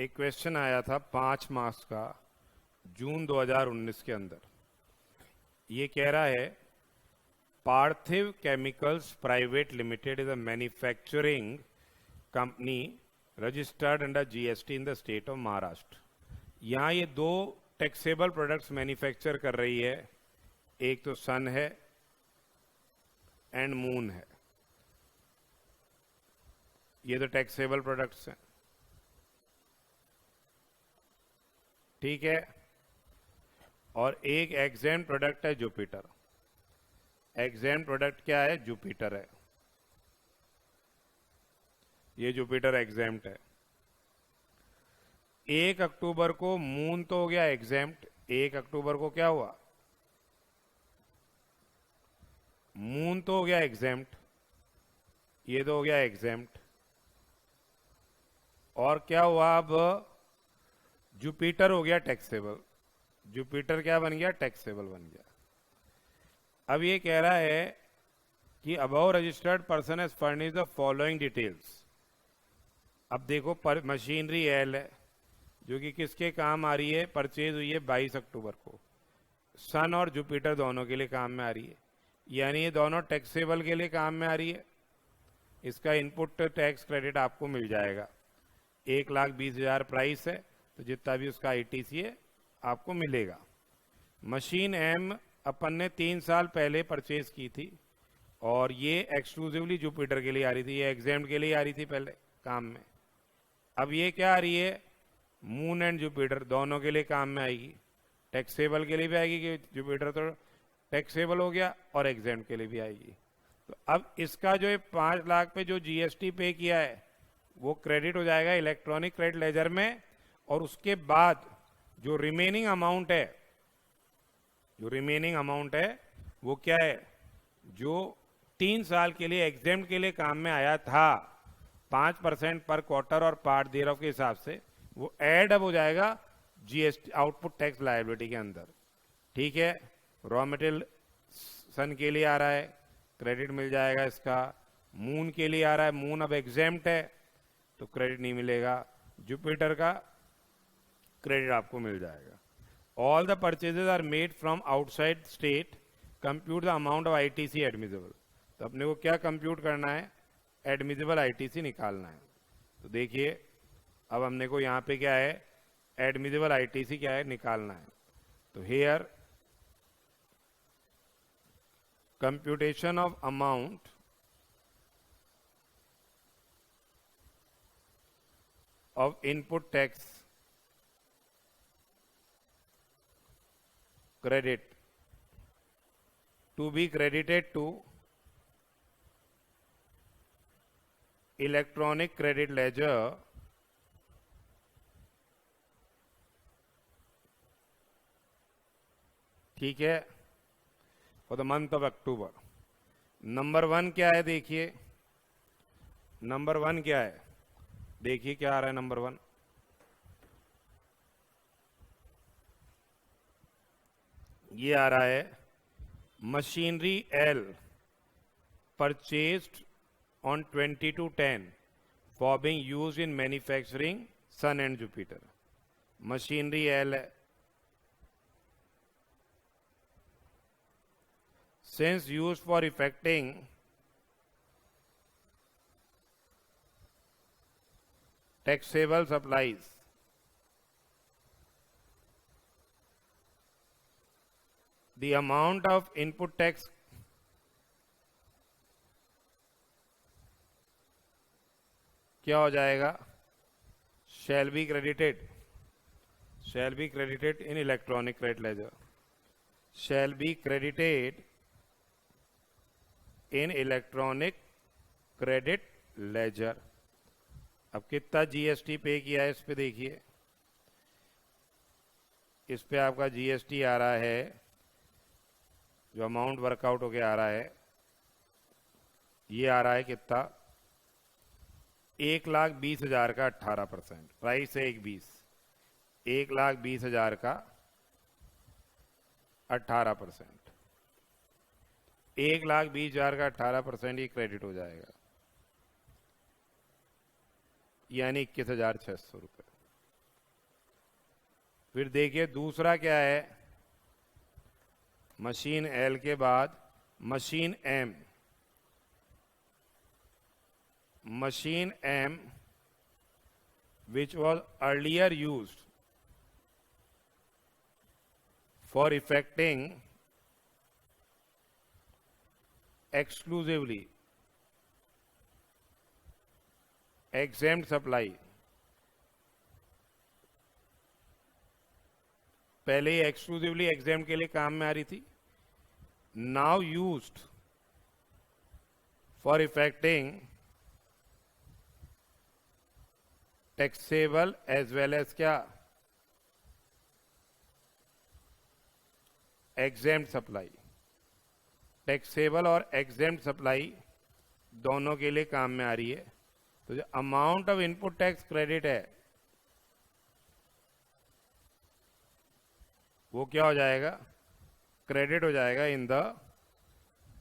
एक क्वेश्चन आया था 5 मार्क्स का जून 2019 के अंदर। ये कह रहा है Parthiv chemicals private limited is a manufacturing company registered under GST in the state of Maharashtra. यहाँ ये दो टैक्सेबल प्रोडक्ट्स मैन्युफैक्चर कर रही है, एक तो सन है एंड मून है। ये तो टैक्सेबल प्रोडक्ट्स हैं, ठीक है। और एक एग्जेम्प्ट प्रोडक्ट है जुपिटर। एग्जेम्प्ट प्रोडक्ट क्या है? जुपिटर है। ये जुपिटर एग्जेम्प्ट है। 1 अक्टूबर को मून तो हो गया एग्जेम्प्ट, 1 अक्टूबर को क्या हुआ? मून तो हो गया एग्जेम्प्ट, ये तो हो गया एग्जेम्प्ट। और क्या हुआ? अब जुपिटर हो गया टैक्सेबल। जुपिटर क्या बन गया? टैक्सेबल बन गया। अब ये कह रहा है कि above registered person has furnished the following details. अब देखो, मशीनरी एल है जो कि किसके काम आ रही है? परचेज हुई है 22 अक्टूबर को। सन और जुपिटर दोनों के लिए काम में आ रही है, यानी ये दोनों टैक्सेबल के लिए काम में आ रही है। इसका इनपुट टैक्स क्रेडिट आपको मिल जाएगा। 1,20,000 प्राइस है, तो जितना भी उसका आईटीसी है आपको मिलेगा। मशीन एम अपन ने 3 साल पहले परचेज की थी और ये एक्सक्लूसिवली जुपिटर के लिए आ रही थी, ये एग्जाम के लिए आ रही थी पहले काम में। अब ये क्या आ रही है? मून एंड जुपिटर दोनों के लिए काम में आएगी। टैक्सेबल के लिए भी आएगी कि जुपिटर तो टैक्सेबल हो गया, और एग्जाम के लिए भी आएगी। तो अब इसका जो 5 लाख पे जो जीएसटी पे किया है वो क्रेडिट हो जाएगा इलेक्ट्रॉनिक क्रेडिट लेजर में। और उसके बाद जो रिमेनिंग अमाउंट है, वो क्या है? जो 3 साल के लिए एग्जाम के लिए काम में आया था 5% पर क्वार्टर और पार्ट देयर के हिसाब से, वो ऐड अब हो जाएगा जीएसटी आउटपुट टैक्स लायबिलिटी के अंदर, ठीक है। रॉ मटेरियल सन के लिए आ रहा है, क्रेडिट मिल जाएगा इसका। मून के लिए आ रहा है, मून अब एग्जेम्प्ट है तो क्रेडिट नहीं मिलेगा। जुपिटर का क्रेडिट आपको मिल जाएगा। All the purchases are made from outside state, compute the amount of ITC admissible. तो अपने को क्या कंप्यूट करना है? एडमिसिबल आईटीसी निकालना है। तो देखिए, अब हमने को यहाँ पे क्या है? एडमिसिबल आईटीसी क्या है? निकालना है। तो here computation of amount of input tax credit to be credited to electronic credit ledger ठीक है, for the month of October. Number 1 क्या है? देखिए नंबर 1 क्या है? देखिए क्या आ रहा है नंबर 1। ये आ रहा है machinery L purchased on 22/10 for being used in manufacturing Sun and Jupiter. Machinery L है। Since used for effecting taxable supplies, the amount of input tax क्या हो जाएगा? shall be credited in electronic credit ledger, shall be credited in electronic credit ledger। अब कितना GST पे किया है इस पे देखिए। इस पे आपका जीएसटी आ रहा है, जो अमाउंट वर्कआउट होके आ रहा है, ये आ रहा है कितना? 1,20,000 का 18%। प्राइस है 1,20,000, 1,20,000 का 18%। 1,20,000 का 18% ये क्रेडिट हो जाएगा, यानी 21,600 रुपये। फिर देखिए दूसरा क्या है, मशीन एल के बाद machine M, machine M which was earlier used for effecting exclusively exempt supply, पहले ही एक्सक्लूसिवली एग्जाम के लिए काम में आ रही थी, now used for effecting taxable as well as क्या, एग्जेम्प्ट सप्लाई। टैक्सेबल और एग्जेम्प्ट सप्लाई दोनों के लिए काम में आ रही है। तो जो amount of input tax credit है वो क्या हो जाएगा, क्रेडिट हो जाएगा in the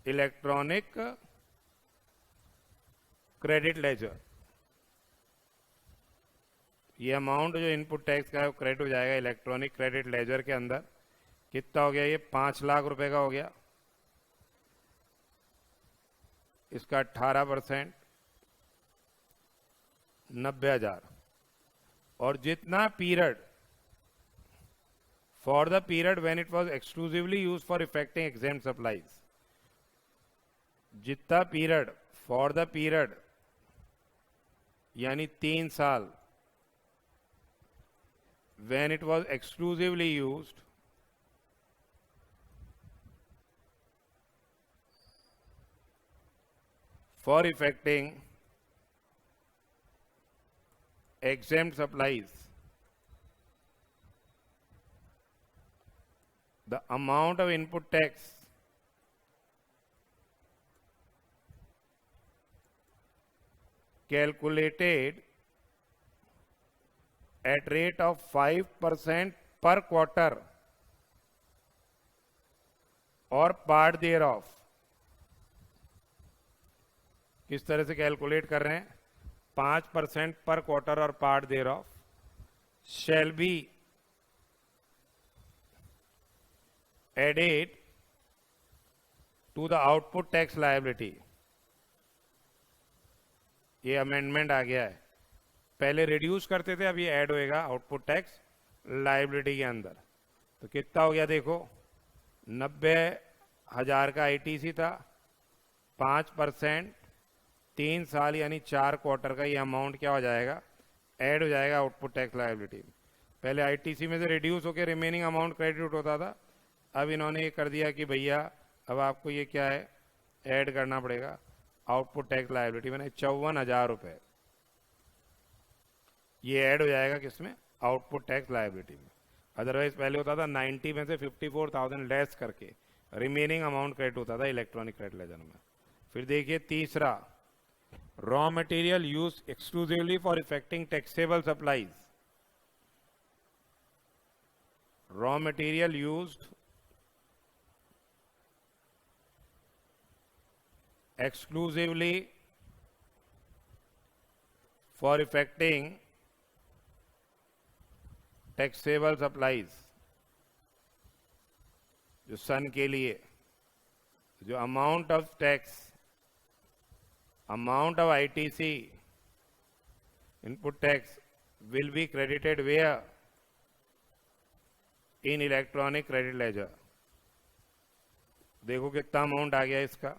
electronic credit ledger. ये अमाउंट जो इनपुट टैक्स का है वो क्रेडिट हो जाएगा इलेक्ट्रॉनिक क्रेडिट लेजर के अंदर। कितना हो गया, ये 5 लाख रुपए का हो गया, इसका 18% 90,000। और जितना period, for the period when it was exclusively used for affecting exempt supplies, जितना पीरियड, फॉर द पीरियड यानी 3 साल, when it was exclusively used for effecting exempt supplies, the amount of input tax calculated at rate of 5% per quarter or part thereof। किस तरह से calculate कर रहे हैं, 5% पर क्वार्टर और part thereof shall be added to the output tax liability। ये amendment आ गया है, पहले रिड्यूस करते थे, अब ये ऐड होएगा आउटपुट टैक्स लायबिलिटी के अंदर। तो कितना हो गया देखो, 90,000 का आईटीसी था, 5% 3 साल यानी 4 क्वार्टर का ये अमाउंट क्या हो जाएगा, ऐड हो जाएगा आउटपुट टैक्स लायबिलिटी। पहले आईटीसी में से रिड्यूस होकर रिमेनिंग अमाउंट क्रेडिट होता था, अब इन्होंने ये कर दिया कि भैया अब आपको ये क्या है, ऐड करना पड़ेगा आउटपुट टैक्स लायबिलिटी, मैंने 54,000 रुपये ये ऐड हो जाएगा किसमें, आउटपुट टैक्स लायबिलिटी में। अदरवाइज पहले होता था 90 में से 54,000 लेस करके रिमेनिंग अमाउंट क्रेडिट होता था इलेक्ट्रॉनिक क्रेडिट लेजर में। फिर देखिए तीसरा, raw material use exclusively for effecting taxable supplies. Raw material used exclusively for effecting taxable supplies, जो सन के लिए जो amount of tax, amount of ITC input tax will be credited where, in electronic credit ledger. देखो कितना amount आ गया इसका,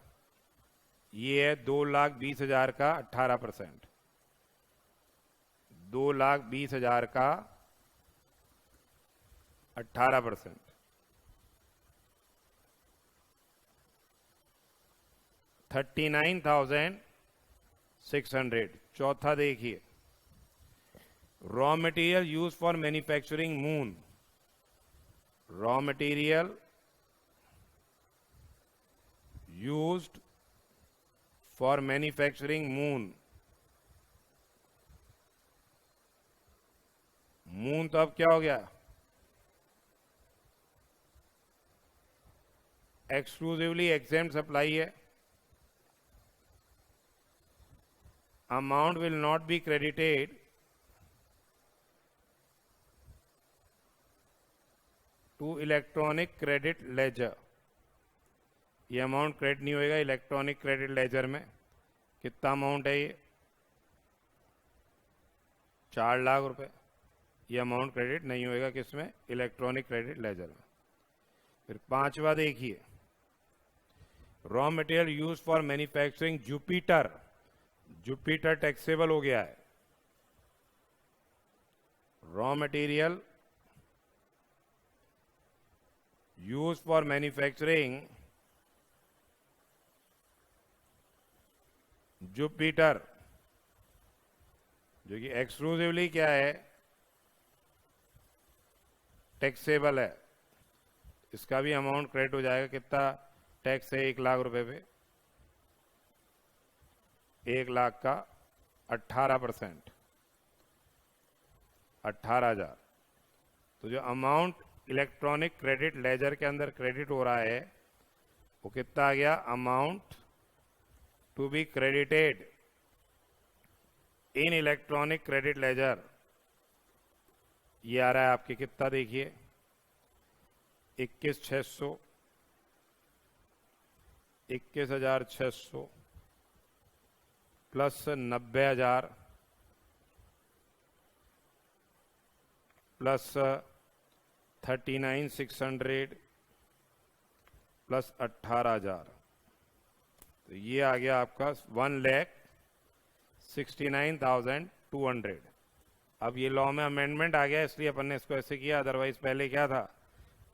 ये है 2,20,000 का 18%, 2,20,000 का 18%, 39,600। चौथा देखिए, raw material use for manufacturing moon. Raw material used for manufacturing moon. Moon तो अब क्या हो गया, एक्सक्लूसिवली एग्जेम्प्ट सप्लाई है, amount will not be credited to electronic credit ledger, ये अमाउंट क्रेडिट नहीं होएगा इलेक्ट्रॉनिक क्रेडिट लेजर में। कितना अमाउंट है ये? 4 लाख रुपए। ये अमाउंट क्रेडिट नहीं होएगा किसमें? इलेक्ट्रॉनिक क्रेडिट लेजर में। फिर पांचवा देखिए, raw material use for manufacturing Jupiter, Jupiter taxable हो गया है। Raw material use for manufacturing Jupiter, जो कि एक्सक्लूसिवली क्या है? टैक्सेबल है। इसका भी अमाउंट क्रेडिट हो जाएगा। कितना टैक्स है 1 लाख रुपए पे? 1 लाख का 18%, 18,000। तो जो अमाउंट इलेक्ट्रॉनिक क्रेडिट लेजर के अंदर क्रेडिट हो रहा है वो कितना आ गया? Amount to be credited in electronic credit ledger, ये आ रहा है आपके कितना? देखिए 21,600, 21,600 प्लस 90,000 प्लस 39,600 प्लस 18,000, तो ये आ गया आपका 1,69,200। अब ये लॉ में अमेंडमेंट आ गया इसलिए अपन ने इसको ऐसे किया, अदरवाइज पहले क्या था?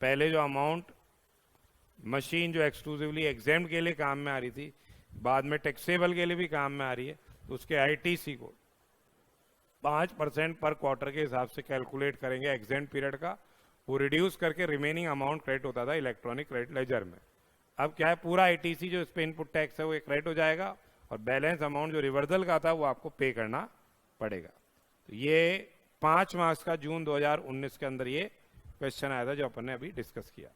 पहले जो अमाउंट मशीन जो एक्सक्लूसिवली एग्जेम्प्ट के लिए काम में आ रही थी, बाद में टैक्सेबल के लिए भी काम में आ रही है, तो उसके आईटीसी को 5% पर क्वार्टर के हिसाब से कैलकुलेट करेंगे एग्जेम्प्ट पीरियड का, वो रिड्यूस करके रिमेनिंग अमाउंट क्रेडिट होता था इलेक्ट्रॉनिक क्रेडिट लेजर में। अब क्या है? पूरा आईटीसी जो इस पे इनपुट टैक्स है वो क्रेडिट हो जाएगा और बैलेंस अमाउंट जो रिवर्सल का था वो आपको पे करना पड़ेगा। तो ये 5 मार्क्स का जून 2019 के अंदर ये क्वेश्चन आया था जो अपन ने अभी डिस्कस किया।